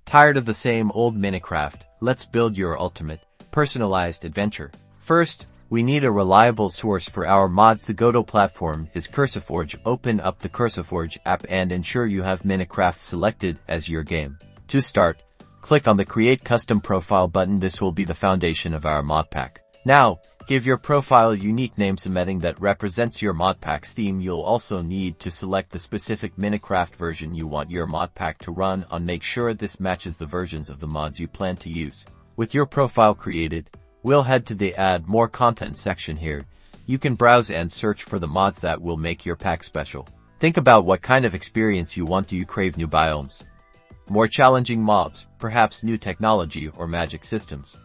Tired of the same old Minecraft? Let's build your ultimate, personalized adventure. First, we need a reliable source for our mods. The go-to platform is CurseForge. Open up the CurseForge app and ensure you have Minecraft selected as your game. To start, click on the Create Custom Profile button. This will be the foundation of our Modpack. Now, give your profile a unique name submitting that represents your Modpack's theme. You'll also need to select the specific Minecraft version you want your Modpack to run on. Make sure this matches the versions of the mods you plan to use. With your profile created, we'll head to the Add More Content section here. You can browse and search for the mods that will make your pack special. Think about what kind of experience you want. Do you crave new biomes, more challenging mobs, perhaps new technology or magic systems?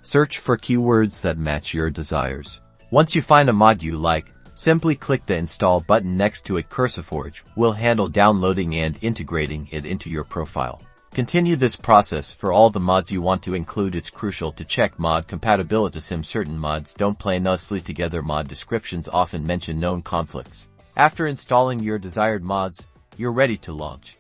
Search for keywords that match your desires. Once you find a mod you like, simply click the Install button next to it. CurseForge will handle downloading and integrating it into your profile. Continue this process for all the mods you want to include. It's crucial to check mod compatibility. Certain mods don't play nicely together. Mod descriptions often mention known conflicts. After installing your desired mods, you're ready to launch.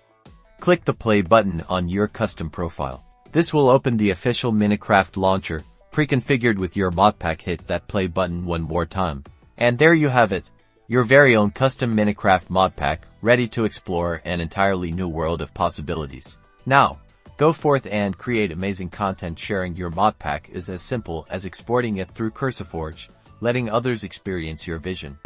Click the play button on your custom profile. This will open the official Minecraft launcher, pre-configured with your Modpack. Hit that play button one more time. And there you have it, your very own custom Minecraft Modpack, ready to explore an entirely new world of possibilities. Now, go forth and create amazing content. Sharing your Modpack is as simple as exporting it through CurseForge, letting others experience your vision.